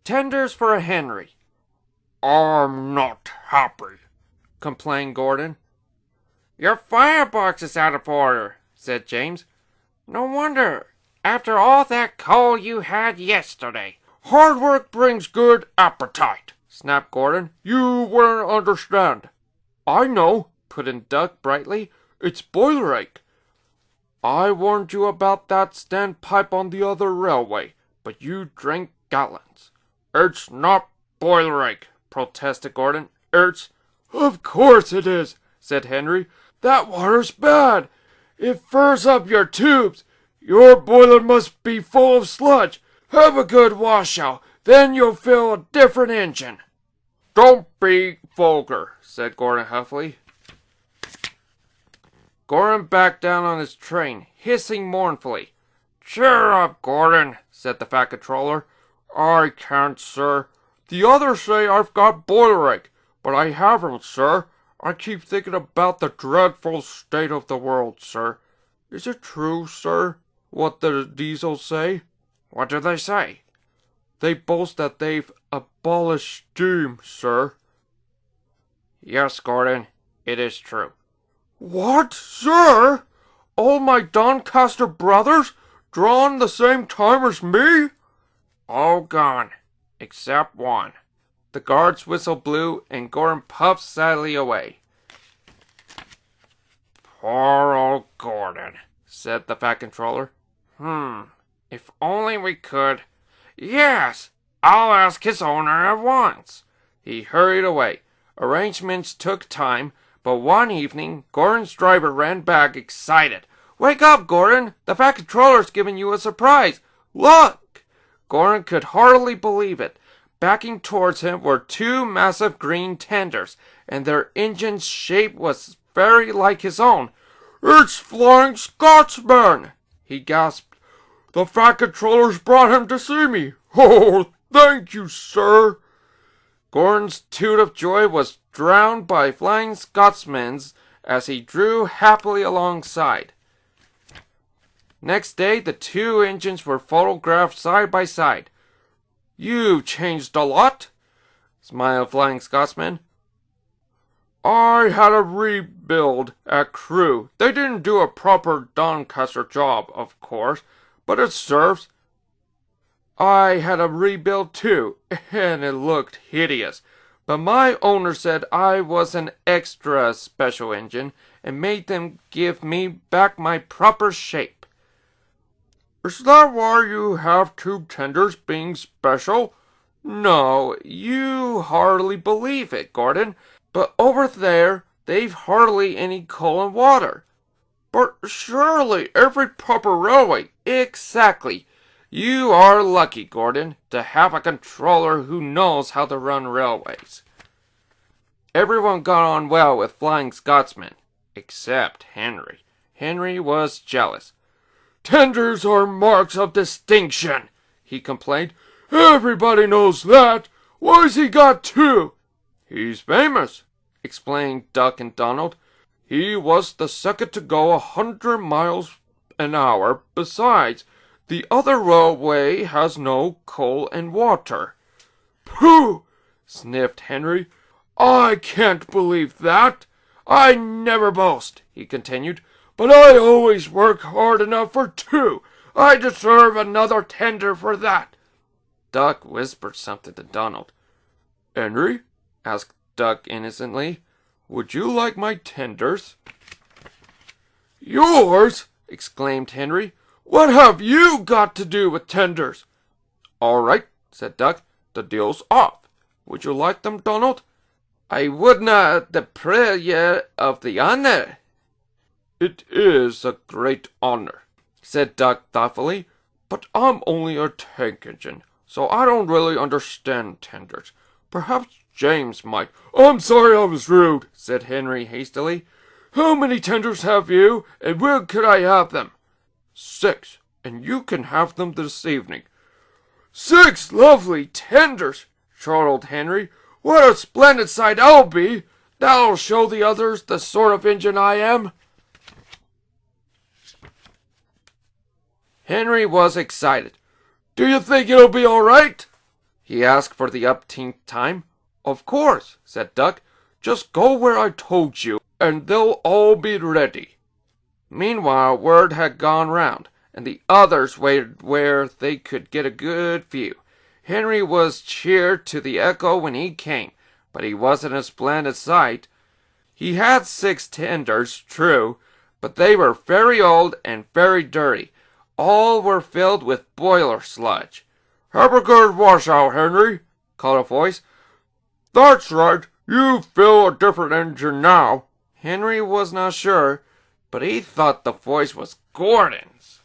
Tenders for Henry." "I'm not happy," complained Gordon. "Your firebox is out of order," said James. "No wonder, after all that coal you had yesterday." "Hard work brings good appetite," snapped Gordon. "You wouldn't understand." "I know," put in Duck brightly. "It's boiler ache. I warned you about that standpipe on the other railway, but you drank gallons." "It's not boiler ache," protested Gordon. "It's—" "Of course it is," said Henry. "That water's bad. It furs up your tubes. Your boiler must be full of sludge. Have a good washout, then you'll feel a different engine." "Don't be vulgar," said Gordon huffily. Gordon backed down on his train, hissing mournfully. "Cheer up, Gordon," said the Fat Controller. "I can't, sir. The others say I've got boiler ache, but I haven't, sir. I keep thinking about the dreadful state of the world, sir. Is it true, sir, what the Diesels say?" "What do they say?" "They boast that they've abolished steam, sir." "Yes, Gordon, it is true." "What, sir? All my Doncaster brothers drawn the same time as me?" "All gone, except one." The guard's whistle blew, and Gordon puffed sadly away. "Poor old Gordon," said the Fat Controller. If only we could. Yes, I'll ask his owner at once." He hurried away. Arrangements took time, but one evening, Gordon's driver ran back excited. "Wake up, Gordon! The Fat Controller's giving you a surprise! Look!" Gordon could hardly believe it. Backing towards him were two massive green tenders, and their engine's shape was very like his own. "It's Flying Scotsman!" he gasped. "The Fat Controller's brought him to see me. Oh, thank you, sir." Gordon's toot of joy was drowned by Flying Scotsman's as he drew happily alongside. Next day, the two engines were photographed side by side. "You've changed a lot," smiled Flying Scotsman. "I had a rebuild at Crewe. They didn't do a proper Doncaster job, of course, but it serves." "I had a rebuild too, and it looked hideous. But my owner said I was an extra special engine and made them give me back my proper shape." "Is that why you have two tenders being special?" "No, you hardly believe it, Gordon. But over there, they've hardly any coal and water." "But surely every proper railway—" "Exactly. You are lucky, Gordon, to have a controller who knows how to run railways." Everyone got on well with Flying Scotsman, except Henry. Henry was jealous. "Tenders are marks of distinction," he complained. "Everybody knows that. Why's he got two?" "He's famous," explained Duck and Donald. "He was the second to go 100 miles an hour. Besides, the other railway has no coal and water." "Pooh!" sniffed Henry. "I can't believe that. I never boast," he continued, "but I always work hard enough for two. I deserve another tender for that." Duck whispered something to Donald. "Henry," asked Duck innocently, "would you like my tenders?" "Yours?" exclaimed Henry. "What have you got to do with tenders?" "All right," said Duck. "The deal's off. Would you like them, Donald?" "I wouldna deprive ye of the honor." "It is a great honor," said Duck thoughtfully, "but I'm only a tank engine, so I don't really understand tenders. Perhaps James might." "I'm sorry I was rude," said Henry hastily. "How many tenders have you, and when could I have them?" 6, and you can have them this evening." 6 lovely tenders, chortled Henry. "What a splendid sight I'll be! That'll show the others the sort of engine I am." Henry was excited. "Do you think it'll be all right?" he asked for the upteenth time. Of course, said Duck. Just go where I told you, and they'll all be ready. Meanwhile, word had gone round, and the others waited where they could get a good view. Henry was cheered to the echo when he came, but he wasn't a splendid sight. He had 6 tenders, true, but they were very old and very dirty. All were filled with boiler sludge. Have a good wash out, Henry, called a voice. That's right, you fill a different engine now. Henry was not sure, but he thought the voice was Gordon's.